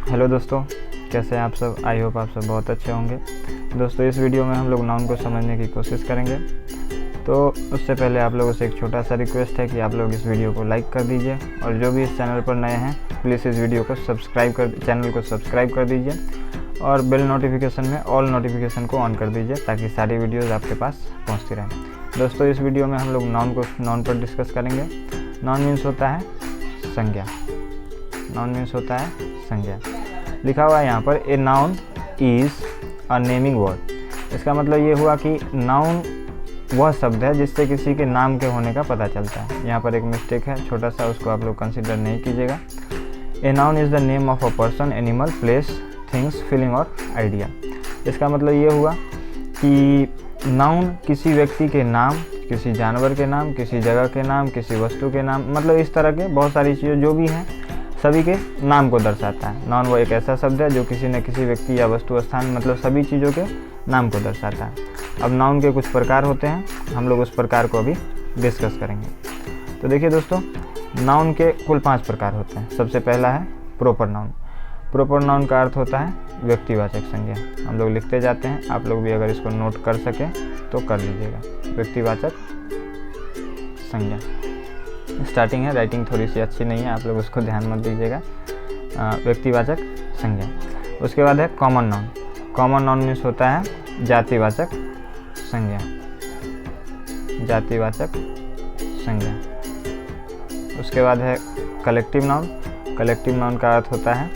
Hello दोस्तों, कैसे हैं आप सब। आई होप आप सब बहुत अच्छे होंगे। दोस्तों, इस वीडियो में हम लोग नाउन को समझने की कोशिश करेंगे। तो उससे पहले आप लोगों से एक छोटा सा रिक्वेस्ट है कि आप लोग इस वीडियो को लाइक कर दीजिए और जो भी इस चैनल पर नए हैं प्लीज़ इस वीडियो को चैनल को सब्सक्राइब कर दीजिए और बेल नोटिफिकेशन में ऑल नोटिफिकेशन को ऑन कर दीजिए ताकि सारी वीडियोज़ आपके पास पहुँचती रहें। दोस्तों, इस वीडियो में हम लोग नाउन पर डिस्कस करेंगे। नाउन मीन्स होता है संज्ञा। नाउन मीन्स होता है संज्ञा। लिखा हुआ है यहाँ पर a noun is a naming word. इसका मतलब ये हुआ कि नाउन वह शब्द है जिससे किसी के नाम के होने का पता चलता है। यहाँ पर एक मिस्टेक है छोटा सा, उसको आप लोग कंसिडर नहीं कीजिएगा। A noun is the name of a person, animal, place, things, feeling और आइडिया। इसका मतलब ये हुआ कि नाउन किसी व्यक्ति के नाम, किसी जानवर के नाम, किसी जगह के नाम, किसी वस्तु के नाम, मतलब इस तरह के बहुत सारी चीज़ें जो भी हैं सभी के नाम को दर्शाता है। नाउन वो एक ऐसा शब्द है जो किसी न किसी व्यक्ति या वस्तु, स्थान, मतलब सभी चीज़ों के नाम को दर्शाता है। अब नाउन के कुछ प्रकार होते हैं, हम लोग उस प्रकार को अभी डिस्कस करेंगे। तो देखिए दोस्तों, नाउन के कुल 5 प्रकार होते हैं। सबसे पहला है प्रॉपर नाउन। प्रॉपर नाउन का अर्थ होता है व्यक्तिवाचक संज्ञा। हम लोग लिखते जाते हैं, आप लोग भी अगर इसको नोट कर सकें तो कर लीजिएगा। व्यक्तिवाचक संज्ञा स्टार्टिंग है, राइटिंग थोड़ी सी अच्छी नहीं है, आप लोग उसको ध्यान मत दीजिएगा। व्यक्तिवाचक संज्ञा। उसके बाद है common noun. Common noun means होता है जातिवाचक संज्ञा। जातिवाचक संज्ञा। उसके बाद है कलेक्टिव नाउन। कलेक्टिव नाउन का अर्थ होता है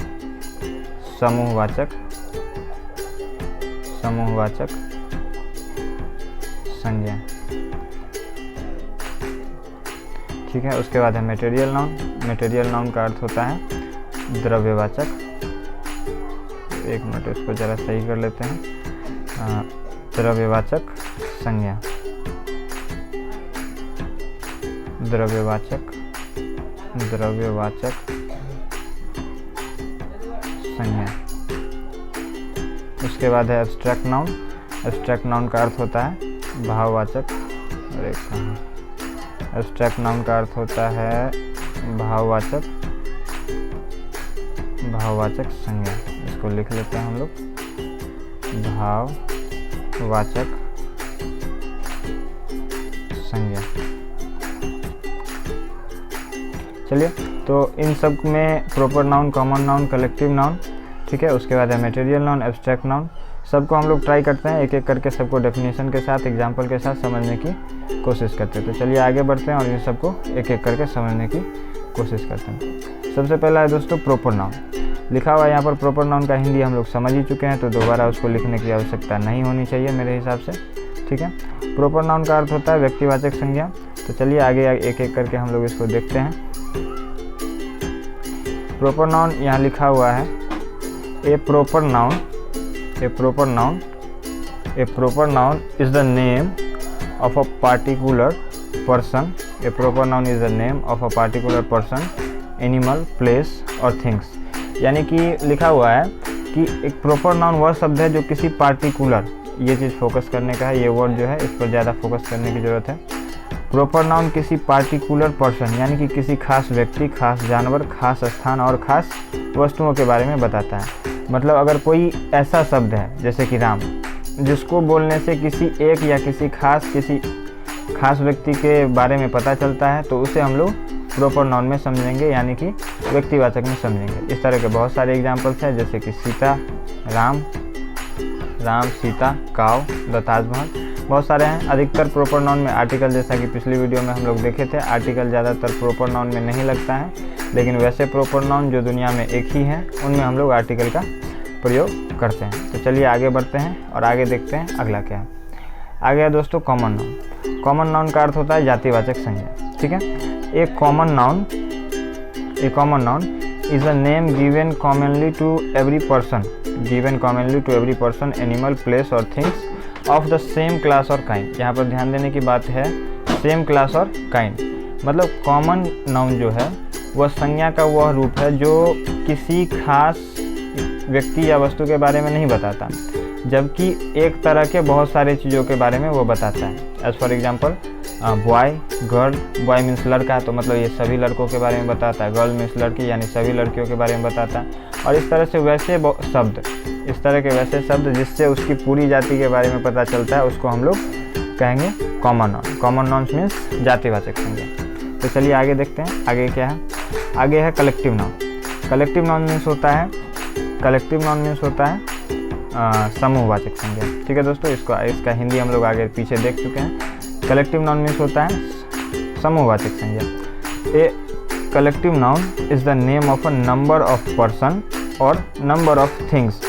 समूहवाचक संज्ञा। ठीक है। उसके बाद है मटेरियल नाउन। मटेरियल नाउन का अर्थ होता है द्रव्यवाचक। एक मिनट, इसको ज़रा सही कर लेते हैं। द्रव्यवाचक संज्ञा। द्रव्यवाचक संज्ञा। उसके बाद है एब्स्ट्रैक्ट नाउन। एब्स्ट्रैक्ट नाउन का अर्थ होता है भाववाचक। एब्स्ट्रैक्ट नाउन का अर्थ होता है भाववाचक संज्ञा। इसको लिख लेते हैं हम लोग, भाववाचक संज्ञा। चलिए, तो इन सब में proper noun, common noun, collective noun, ठीक है। उसके बाद है मटेरियल नाउन, एब्स्ट्रैक्ट नाउन। सबको हम लोग ट्राई करते हैं एक एक करके, सबको डेफिनेशन के साथ, एग्जाम्पल के साथ समझने की कोशिश करते हैं। तो चलिए आगे बढ़ते हैं और इन सबको एक एक करके समझने की कोशिश करते हैं। सबसे पहला है दोस्तों प्रॉपर नाउन। लिखा हुआ है यहाँ पर प्रॉपर नाउन का हिंदी हम लोग समझ ही चुके हैं, तो दोबारा उसको लिखने की आवश्यकता नहीं होनी चाहिए मेरे हिसाब से, ठीक है। प्रॉपर नाउन का अर्थ होता है व्यक्तिवाचक संज्ञा। तो चलिए आगे एक एक करके हम लोग इसको देखते हैं। प्रॉपर नाउन यहाँ लिखा हुआ है a proper noun is the name of a particular person. A proper noun is the name of a particular person, animal, place और things। यानी कि लिखा हुआ है कि एक प्रॉपर नाउन वह शब्द है जो किसी पार्टिकुलर, ये चीज़ फोकस करने का है, ये वर्ड जो है इस पर ज़्यादा फोकस करने की ज़रूरत है। प्रॉपर नाउन किसी पार्टिकुलर पर्सन यानी कि किसी खास व्यक्ति, खास जानवर, खास स्थान और खास वस्तुओं के बारे में बताता है। मतलब अगर कोई ऐसा शब्द है जैसे कि राम, जिसको बोलने से किसी एक या किसी खास व्यक्ति के बारे में पता चलता है, तो उसे हम लोग प्रॉपर नाउन में समझेंगे, यानी कि व्यक्तिवाचक में समझेंगे। इस तरह के बहुत सारे एग्जाम्पल्स हैं, जैसे कि सीता, राम, सीता, काव, द ताजमहल, बहुत सारे हैं। अधिकतर प्रॉपर नाउन में आर्टिकल, जैसा कि पिछली वीडियो में हम लोग देखे थे, आर्टिकल ज़्यादातर प्रॉपर नाउन में नहीं लगता है, लेकिन वैसे प्रॉपर नाउन जो दुनिया में एक ही हैं उनमें हम लोग आर्टिकल का प्रयोग करते हैं। तो चलिए आगे बढ़ते हैं और आगे देखते हैं अगला क्या है। आगे है दोस्तों कॉमन नाउन। कॉमन नाउन का अर्थ होता है जातिवाचक संज्ञा, ठीक है। A common noun is a name given commonly to every person, animal, place और things of the same class और काइंड। यहाँ पर ध्यान देने की बात है, सेम क्लास और काइंड। मतलब कॉमन नाउन जो है वह संज्ञा का वह रूप है जो किसी खास व्यक्ति या वस्तु के बारे में नहीं बताता, जबकि एक तरह के बहुत सारे चीज़ों के बारे में वो बताता है। As for example boy, girl, boy means लड़का तो मतलब ये सभी लड़कों के बारे में बताता है, गर्ल मीन्स लड़की यानी सभी लड़कियों के बारे में बताता है। और इस तरह से वैसे शब्द, इस तरह के वैसे शब्द जिससे उसकी पूरी जाति के बारे में पता चलता है उसको हम लोग कहेंगे common noun. Common nouns means जातिवाचक संज्ञा। तो चलिए आगे देखते हैं, आगे क्या है। आगे है collective noun. Collective noun means होता है, कलेक्टिव नाउन मीन्स होता है समूहवाचक संज्ञा। ठीक है दोस्तों, इसका हिंदी हम लोग आगे पीछे देख चुके हैं। कलेक्टिव नाउन मीन्स होता है समूहवाचक संज्ञा। A collective noun is the name of a number of person और number of things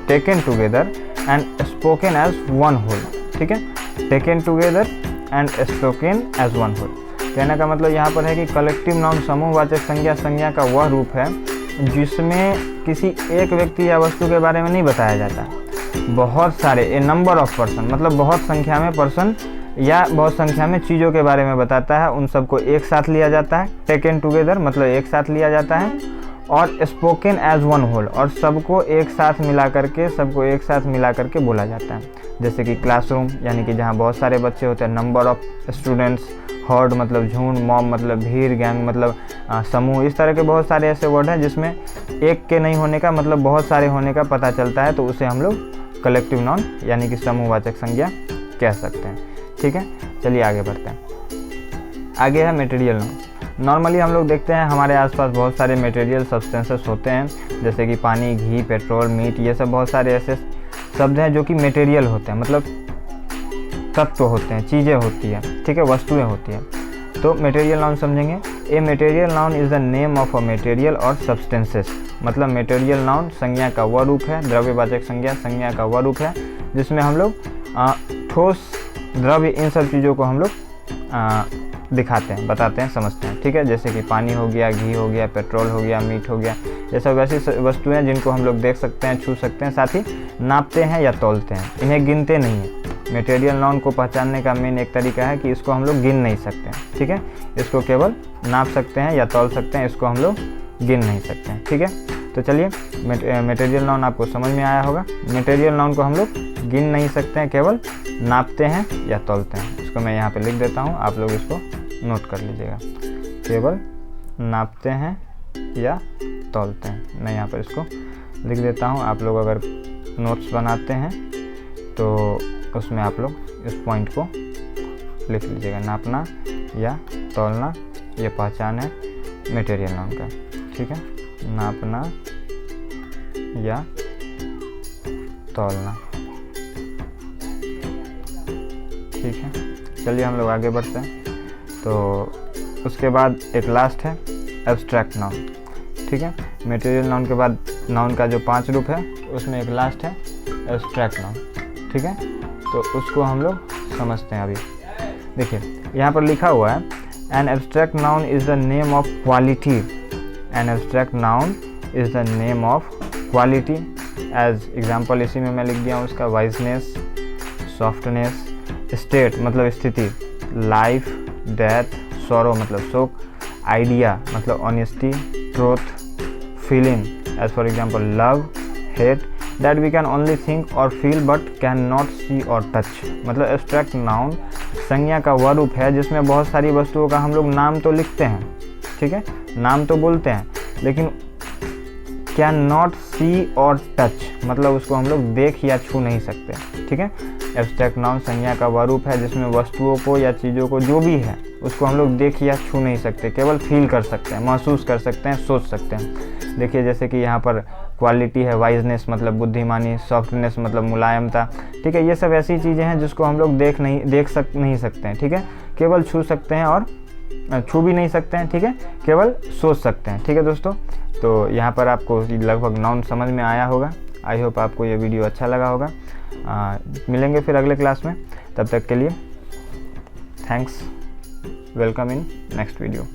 taken together and spoken as one whole. ठीक है, taken together and spoken as one whole. कहने का मतलब यहाँ पर है कि कलेक्टिव नाउन समूहवाचक संज्ञा, संज्ञा का वह रूप है जिसमें किसी एक व्यक्ति या वस्तु के बारे में नहीं बताया जाता, बहुत सारे, ए नंबर ऑफ पर्सन मतलब बहुत संख्या में पर्सन या बहुत संख्या में चीज़ों के बारे में बताता है, उन सबको एक साथ लिया जाता है। टेकन टुगेदर मतलब एक साथ लिया जाता है, और स्पोकन एज वन होल और सबको एक साथ मिला करके बोला जाता है। जैसे कि क्लासरूम यानी कि जहाँ बहुत सारे बच्चे होते हैं, नंबर ऑफ स्टूडेंट्स, हर्ड मतलब झुंड, मॉब मतलब भीड़, गैंग मतलब समूह। इस तरह के बहुत सारे ऐसे वर्ड हैं जिसमें एक के नहीं होने का मतलब बहुत सारे होने का पता चलता है, तो उसे हम लोग कलेक्टिव नाउन यानी कि समूहवाचक संज्ञा कह सकते हैं। ठीक है, चलिए आगे बढ़ते हैं। आगे है मटेरियल नाउन। नॉर्मली हम लोग देखते हैं हमारे आसपास बहुत सारे मटेरियल सब्सटेंसेस होते हैं, जैसे कि पानी, घी, पेट्रोल, मीट, ये सब बहुत सारे ऐसे शब्द हैं जो कि मटेरियल होते हैं, मतलब तत्व होते हैं, चीज़ें होती हैं। ठीक है, वस्तुएं होती हैं। तो मटेरियल नाउन समझेंगे। A material noun is the name of a material और सब्सटेंसेस। मतलब मटेरियल नाउन संज्ञा का वह रूप है, द्रव्यवाचक संज्ञा संज्ञा का वह रूप है जिसमें हम लोग ठोस, द्रव्य, इन सब चीज़ों को हम लोग दिखाते हैं, बताते हैं, समझते हैं। ठीक है, जैसे कि पानी हो गया, घी हो गया, पेट्रोल हो गया, मीट हो गया, ये सब ऐसी वस्तुएं हैं जिनको हम लोग देख सकते हैं, छू सकते हैं, साथ ही नापते हैं या तौलते हैं, इन्हें गिनते नहीं हैं। मटेरियल नाउन को पहचानने का मेन एक तरीका है कि इसको हम लोग गिन नहीं सकते हैं। ठीक है, इसको केवल नाप सकते हैं या तौल सकते हैं, इसको हम लोग गिन नहीं सकते हैं। ठीक है, तो चलिए मटेरियल नाउन आपको समझ में आया होगा। मटेरियल नाउन को हम लोग गिन नहीं सकते हैं, केवल नापते हैं या तौलते हैं। इसको मैं यहाँ पे लिख देता हूँ, आप लोग इसको नोट कर लीजिएगा। केवल नापते हैं या तौलते हैं, मैं यहाँ पर इसको लिख देता हूँ। आप लोग अगर नोट्स बनाते हैं तो उसमें आप लोग इस पॉइंट को लिख लीजिएगा। नापना या तौलना, ये पहचान है मटेरियल नाउन का। ठीक है, नापना या तौलना। ठीक है, चलिए हम लोग आगे बढ़ते हैं। तो उसके बाद एक लास्ट है एब्स्ट्रैक्ट नाउन। ठीक है, मटेरियल नाउन के बाद नाउन का जो 5 रूप है उसमें एक लास्ट है एब्स्ट्रैक्ट नाउन। ठीक है, तो उसको हम लोग समझते हैं अभी। देखिए यहाँ पर लिखा हुआ है an abstract noun is the name of quality. An abstract noun is the name of quality. As example इसी में मैं लिख दिया हूँ उसका, वाइजनेस, सॉफ्टनेस, स्टेट मतलब स्थिति, लाइफ, डेथ, सॉरो मतलब शोक, आइडिया मतलब honesty, truth, feeling as for example love, hate, that we can only think or feel but cannot see or touch। मतलब एब्स्ट्रैक्ट नाउन संज्ञा का वह रूप है जिसमें बहुत सारी वस्तुओं का हम लोग नाम तो लिखते हैं, ठीक है, नाम तो बोलते हैं, लेकिन कैन नॉट सी और टच मतलब उसको हम लोग देख या छू नहीं सकते। ठीक है, एब्स्ट्रैक्ट नाउन संज्ञा का वह रूप है जिसमें वस्तुओं को या चीज़ों को जो भी है उसको हम लोग देख या छू नहीं सकते, केवल फील कर सकते हैं, महसूस कर सकते हैं, सोच सकते हैं। देखिए जैसे कि यहाँ पर क्वालिटी है, वाइजनेस मतलब बुद्धिमानी, सॉफ्टनेस मतलब मुलायमता। ठीक है, ये सब ऐसी चीज़ें हैं जिसको हम लोग देख नहीं सकते हैं। ठीक है, केवल छू सकते हैं और छू भी नहीं सकते हैं। ठीक है, केवल सोच सकते हैं। ठीक है दोस्तों, तो यहाँ पर आपको लगभग नाउन समझ में आया होगा। आई होप आपको ये वीडियो अच्छा लगा होगा। मिलेंगे फिर अगले क्लास में, तब तक के लिए thanks, welcome in next video.